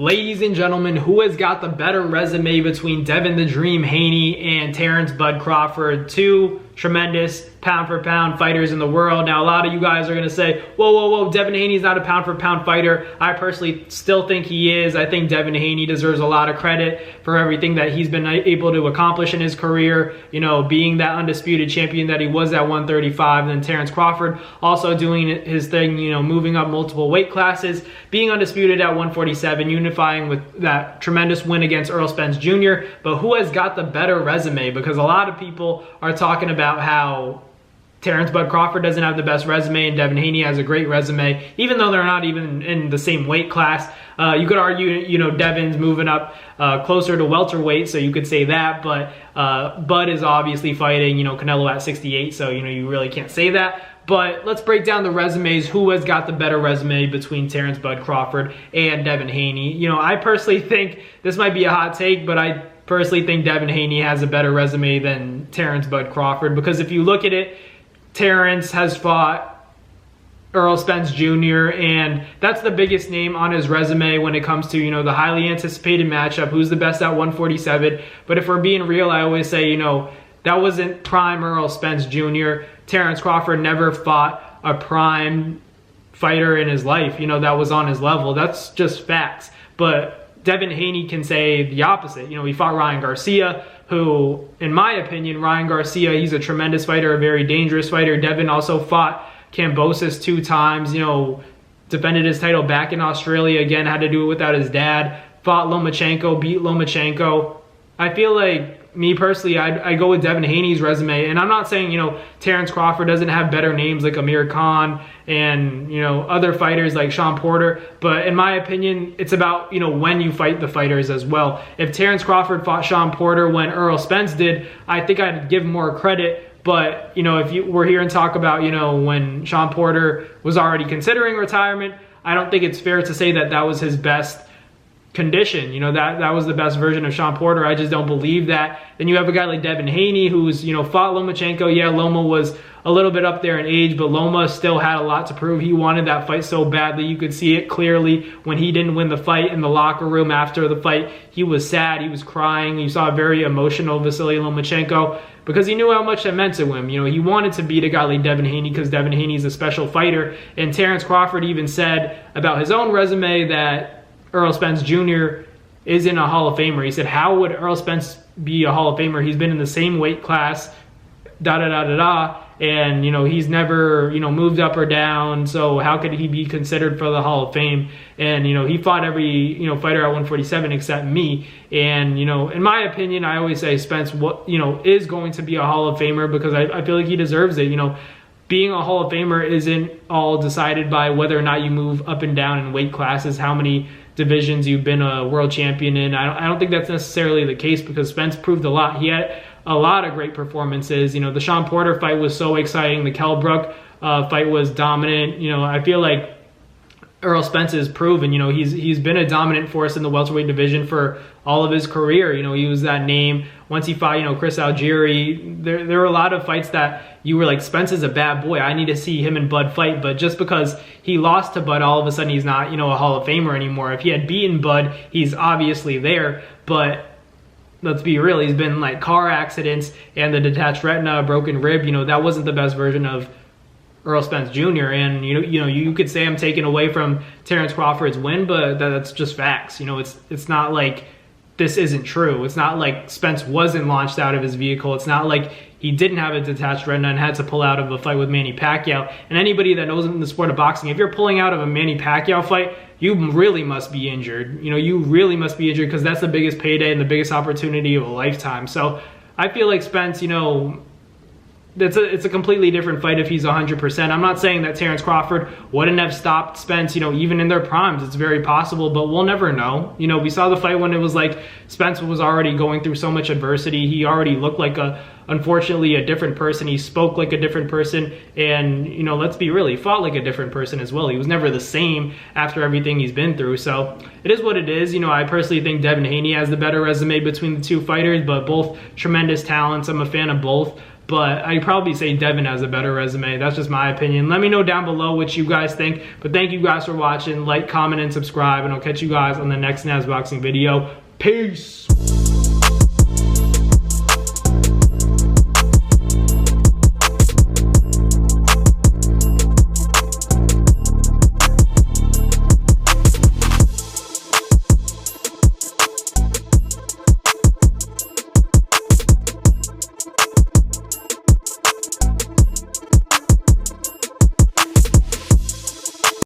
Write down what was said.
Ladies and gentlemen, who has got the better resume between Devin the Dream Haney and Terence Bud Crawford? Two tremendous pound for pound fighters in the world. Now, a lot of you guys are going to say, whoa, Devin Haney's not a pound for pound fighter. I personally still think he is. I think Devin Haney deserves a lot of credit for everything that he's been able to accomplish in his career, you know, being that undisputed champion that he was at 135. And then Terence Crawford also doing his thing, you know, moving up multiple weight classes, being undisputed at 147, unifying with that tremendous win against Errol Spence Jr. But who has got the better resume? Because a lot of people are talking about how Terence Bud Crawford doesn't have the best resume and Devin Haney has a great resume, even though they're not even in the same weight class. You could argue, you know, Devin's moving up closer to welterweight, so you could say that, but Bud is obviously fighting, you know, Canelo at 68, so, you know, you really can't say that. But let's break down the resumes. Who has got the better resume between Terence Bud Crawford and Devin Haney? You know, I personally think, this might be a hot take, but I personally think Devin Haney has a better resume than Terence Bud Crawford, because if you look at it, Terence has fought Errol Spence Jr., and that's the biggest name on his resume when it comes to, you know, the highly anticipated matchup, who's the best at 147. But if we're being real, I always say, you know, that wasn't prime Errol Spence Jr. Terence Crawford never fought a prime fighter in his life, you know, that was on his level. That's just facts. But Devin Haney can say the opposite. You know, he fought Ryan Garcia, who, in my opinion, Ryan Garcia, he's a tremendous fighter, a very dangerous fighter. Devin also fought Kambosos 2 times, you know, defended his title back in Australia, again, had to do it without his dad. Fought Lomachenko, beat Lomachenko. I feel like, me personally, I go with Devin Haney's resume, and I'm not saying, you know, Terence Crawford doesn't have better names like Amir Khan and, you know, other fighters like Sean Porter, but in my opinion, it's about, you know, when you fight the fighters as well. If Terence Crawford fought Sean Porter when Errol Spence did, I think I'd give more credit. But, you know, if we're here and talk about, you know, when Sean Porter was already considering retirement, I don't think it's fair to say that that was his best condition. You know, that was the best version of Sean Porter. I just don't believe that. Then you have a guy like Devin Haney, who's, you know, fought Lomachenko. Yeah, Loma was a little bit up there in age, but Loma still had a lot to prove. He wanted that fight so badly. You could see it clearly when he didn't win the fight in the locker room after the fight. He was sad. He was crying. You saw a very emotional Vasily Lomachenko because he knew how much that meant to him. You know, he wanted to beat a guy like Devin Haney because Devin Haney's a special fighter. And Terence Crawford even said about his own resume that Errol Spence Jr. isn't a Hall of Famer. He said, how would Errol Spence be a Hall of Famer? He's been in the same weight class, and, you know, he's never, you know, moved up or down, so how could he be considered for the Hall of Fame? And, you know, he fought every, you know, fighter at 147 except me, and, you know, in my opinion, I always say Spence, you know, is going to be a Hall of Famer because I feel like he deserves it. You know, being a Hall of Famer isn't all decided by whether or not you move up and down in weight classes, how many divisions you've been a world champion in. I don't think that's necessarily the case because Spence proved a lot. He had a lot of great performances. You know, the Sean Porter fight was so exciting. The Kell Brook fight was dominant. You know, I feel like Errol Spence is proven, you know, he's been a dominant force in the welterweight division for all of his career. You know, he was that name. Once he fought, you know, Chris Algieri, there were a lot of fights that you were like, Spence is a bad boy. I need to see him and Bud fight. But just because he lost to Bud, all of a sudden he's not, you know, a Hall of Famer anymore. If he had beaten Bud, he's obviously there. But let's be real, he's been like car accidents and the detached retina, a broken rib. You know, that wasn't the best version of Errol Spence Jr. And you know, you could say I'm taking away from Terence Crawford's win, but that's just facts. You know, it's not like this isn't true. It's not like Spence wasn't launched out of his vehicle. It's not like he didn't have a detached retina and had to pull out of a fight with Manny Pacquiao. And anybody that knows in the sport of boxing, if you're pulling out of a Manny Pacquiao fight, you really must be injured. You know, you really must be injured because that's the biggest payday and the biggest opportunity of a lifetime. So I feel like Spence, you know, it's a completely different fight if he's 100%. I'm not saying that Terence Crawford wouldn't have stopped Spence, you know, even in their primes. It's very possible, but we'll never know. You know, we saw the fight when it was like Spence was already going through so much adversity. He already looked like unfortunately a different person. He spoke like a different person, and, you know, let's be real, he fought like a different person as well. He was never the same after everything he's been through. So it is what it is. You know, I personally think Devin Haney has the better resume between the two fighters, but both tremendous talents. I'm a fan of both. but I'd probably say Devin has a better resume. That's just my opinion. Let me know down below what you guys think. But thank you guys for watching. Like, comment, and subscribe, and I'll catch you guys on the next NASBoxing video. Peace.